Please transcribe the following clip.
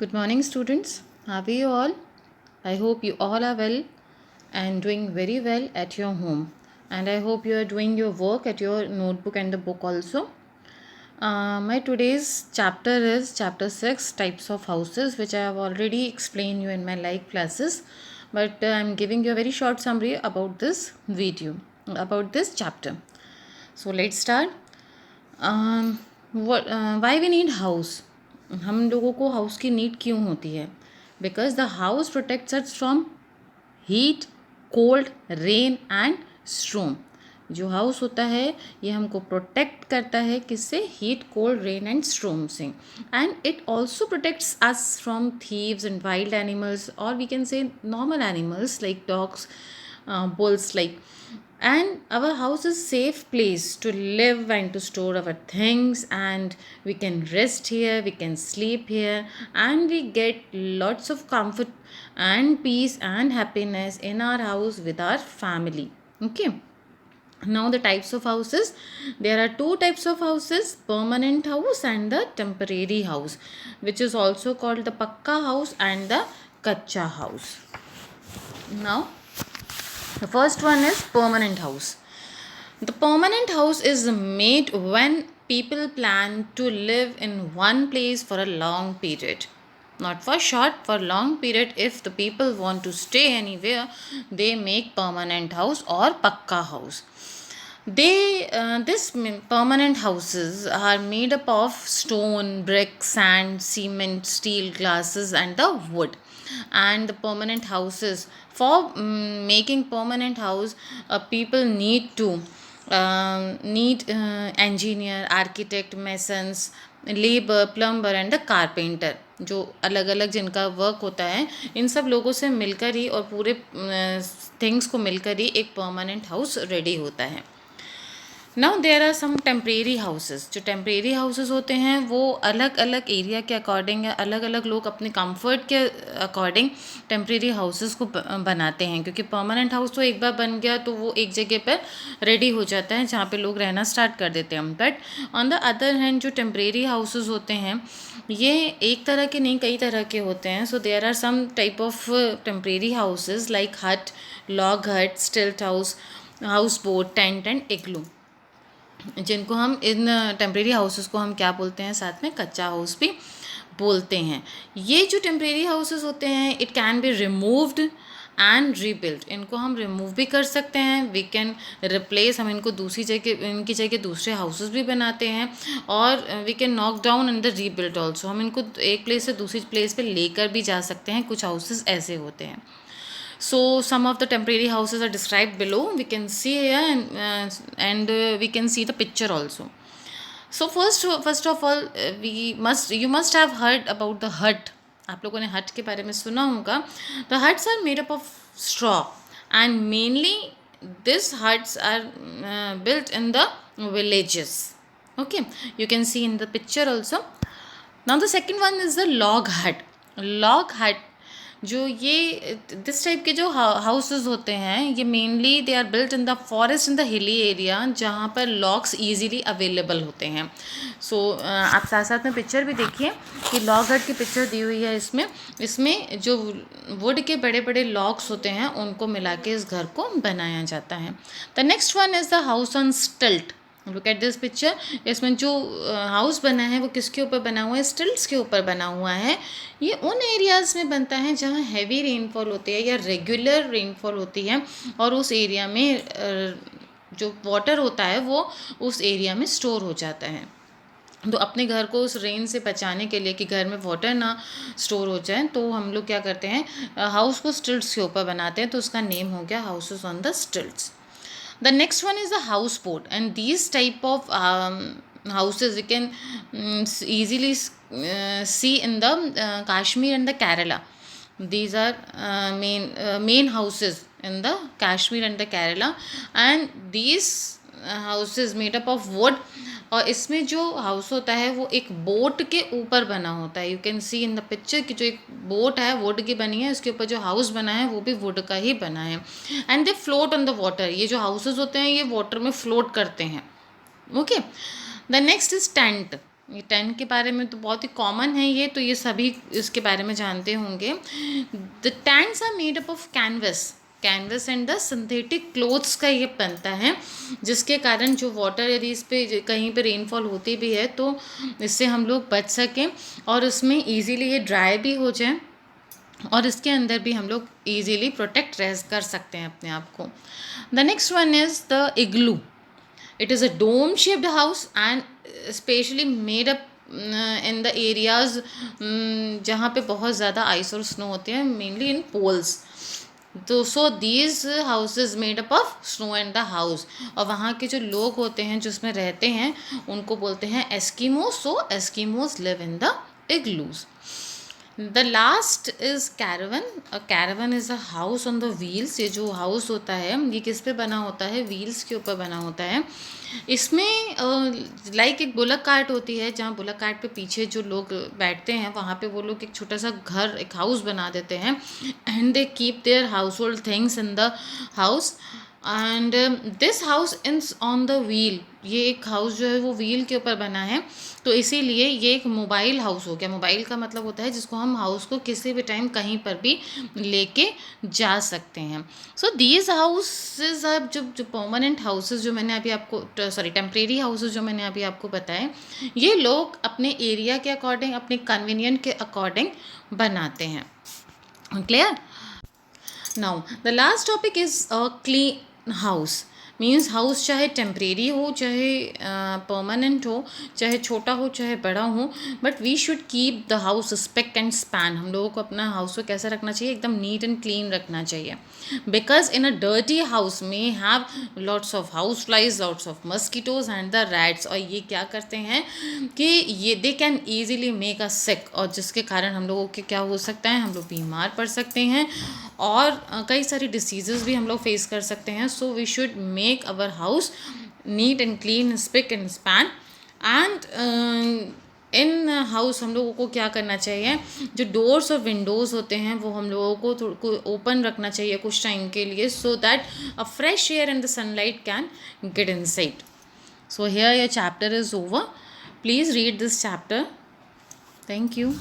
Good morning, students. How are you all? I hope you all are well and doing very well at your home. And I hope you are doing your work at your notebook and the book also. My today's chapter is chapter 6 types of houses, which I have already explained you in my live classes. But I'm giving you a very short summary about this video, about this chapter. So let's start. Why we need house? हम लोगों को house की need क्यों होती है? Because the house protects us from heat, cold, rain and स्ट्रोम. जो house होता है ये हमको प्रोटेक्ट करता है किससे? Heat, cold, rain and storm से. And it also protects us from thieves and wild animals, और we can say normal animals like dogs, bulls like. And our house is safe place to live and to store our things, and we can rest here, we can sleep here, and we get lots of comfort and peace and happiness in our house with our family. Okay, now the types of houses. There are two types of houses: permanent house and the temporary house, which is also called the pakka house and the kacha house. Now the first one is permanent house. The permanent house is made when people plan to live in one place for a long period. Not for short, for long period. If the people want to stay anywhere, they make permanent house or pakka house. Permanent houses are made up of stone, brick, sand, cement, steel, glasses, and the wood. And the permanent houses, for making permanent house, people need engineer, architect, masons, labour, plumber and the carpenter. जो अलग अलग जिनका work होता है, इन सब लोगों से मिलकर ही और पूरे थिंग्स को मिलकर ही एक परमानेंट हाउस रेडी होता है. Now there are some temporary houses. जो टेम्परेरी हाउसेस होते हैं वो अलग अलग एरिया के अकॉर्डिंग या अलग अलग लोग अपने कंफर्ट के अकॉर्डिंग टेम्परेरी हाउसेस को बनाते हैं, क्योंकि परमानेंट हाउस तो एक बार बन गया तो वो एक जगह पर रेडी हो जाता है जहाँ पे लोग रहना स्टार्ट कर देते हैं. But on the other hand जो टेम्परेरी हाउसेस होते हैं ये एक तरह के नहीं, कई तरह के होते हैं. So there are some type of temporary houses like hut, log hut, stilt house, house boat, tent and igloo, जिनको हम इन टेम्परेरी हाउसेस को हम क्या बोलते हैं, साथ में कच्चा हाउस भी बोलते हैं. ये जो टेम्परेरी हाउसेस होते हैं it can be removed and rebuild. इनको हम रिमूव भी कर सकते हैं, वी कैन रिप्लेस, हम इनको दूसरी जगह, इनकी जगह दूसरे हाउसेस भी बनाते हैं, और we can knock down and the rebuild also. हम इनको एक प्लेस से दूसरी प्लेस पे लेकर भी जा सकते हैं. कुछ हाउसेस ऐसे होते हैं. So some of the temporary houses are described below. We can see here, and we can see the picture also. So first of all, you must have heard about the hut. आप लोगों ने हट के बारे में सुना होगा. The huts are made up of straw, and mainly these huts are built in the villages. Okay, you can see in the picture also. Now the second one is the log hut. Log hut, जो ये this type के जो houses होते हैं ये mainly they are built in the forest, in the hilly area, जहाँ पर logs easily available होते हैं. सो आप साथ साथ में पिक्चर भी देखिए कि लॉग हट की पिक्चर दी हुई है. इसमें जो वुड के बड़े बड़े लॉग्स होते हैं उनको मिला के इस घर को बनाया जाता है. The next one is the house on स्टिल्ट. Look at this picture. इसमें जो हाउस बना है वो किसके ऊपर बना हुआ है? स्टिल्ट्स के ऊपर बना हुआ है. ये उन एरियाज़ में बनता है जहाँ हैवी रेनफॉल होती है या रेगुलर रेनफॉल होती है, और उस एरिया में जो वाटर होता है वो उस एरिया में स्टोर हो जाता है. तो अपने घर को उस रेन से बचाने के लिए कि घर में वाटर ना स्टोर हो जाए, तो हम लोग क्या करते हैं, हाउस को स्टिल्ट्स के ऊपर बनाते हैं. तो उसका नेम हो गया houses on the stilts. The next one is the houseboat, and these type of houses you can easily see in the Kashmir and the Kerala. These are main houses in the Kashmir and the Kerala, and these houses made up of wood. और इसमें जो house होता है वो एक boat के ऊपर बना होता है. You can see in the picture कि जो एक बोट है वुड की बनी है, उसके ऊपर जो हाउस बना है वो भी वुड का ही बना है. And they float on the water. ये जो हाउसेस होते हैं ये वाटर में फ्लोट करते हैं. Okay. The next is tent. ये 10 के बारे में तो बहुत ही कॉमन है ये, तो ये सभी इसके बारे में जानते होंगे। The tents are made up of canvas and the synthetic cloths का ये बनता है, जिसके कारण जो वाटर यदि इस पे कहीं पे रेनफॉल होती भी है तो इससे हम लोग बच सकें और उसमें इजीली ये ड्राई भी हो जाए और इसके अंदर भी हम लोग इजीली प्रोटेक्ट कर सकते हैं अपने आप को। The next one is the igloo. It is a dome shaped house and especially made up in the areas जहाँ पे बहुत ज़्यादा आइस और स्नो होते हैं, मेनली इन पोल्स। तो so these houses made up of snow and the house, और वहाँ के जो लोग होते हैं जो उसमें रहते हैं उनको बोलते हैं Eskimos. So Eskimos live in the igloos. The last is caravan. Caravan is a house on the wheels. ये जो हाउस होता है ये किस पे बना होता है, व्हील्स के ऊपर बना होता है। इसमें लाइक एक बुलक कार्ट होती है, जहाँ बुलक कार्ट पे पीछे जो लोग बैठते हैं वहाँ पे वो लोग एक छोटा सा घर, एक हाउस बना देते हैं and they keep their house hold things in the house and this house is on the wheel. ये एक हाउस जो है वो व्हील के ऊपर बना है, तो इसीलिए ये एक मोबाइल हाउस हो गया। मोबाइल का मतलब होता है जिसको हम हाउस को किसी भी टाइम कहीं पर भी लेके जा सकते हैं। सो दीज हाउसेज आर जो परमानेंट हाउसेज जो मैंने अभी आपको, सॉरी टेम्परेरी हाउसेज जो मैंने अभी आपको बताए, ये लोग अपने एरिया के अकॉर्डिंग, अपने कन्वीनियंट के अकॉर्डिंग बनाते हैं। Clear? Now the last topic is a clean house. Means house चाहे टेम्परेरी हो, चाहे परमानेंट हो, चाहे छोटा हो चाहे बड़ा हो, but we should keep the house spick and span. हम लोगों को अपना हाउस को कैसा रखना चाहिए, एकदम नीट एंड क्लीन रखना चाहिए। Because in a dirty house में have lots of house flies, lots of mosquitoes and the rats, और ये क्या करते हैं कि ये they can easily make a sick, और जिसके कारण हम लोगों के क्या हो सकता है, हम लोग बीमार पड़ सकते हैं और कई सारी डिसीजेस भी हम लोग फेस कर सकते हैं। So we should make our house neat and clean, spick and span. And in house हम लोगों को क्या करना चाहिए, जो डोर्स और विंडोज़ होते हैं वो हम लोगों को ओपन रखना चाहिए कुछ टाइम के लिए, so that a fresh air and the sunlight can get inside. So here your chapter is over. Please read this chapter. Thank you.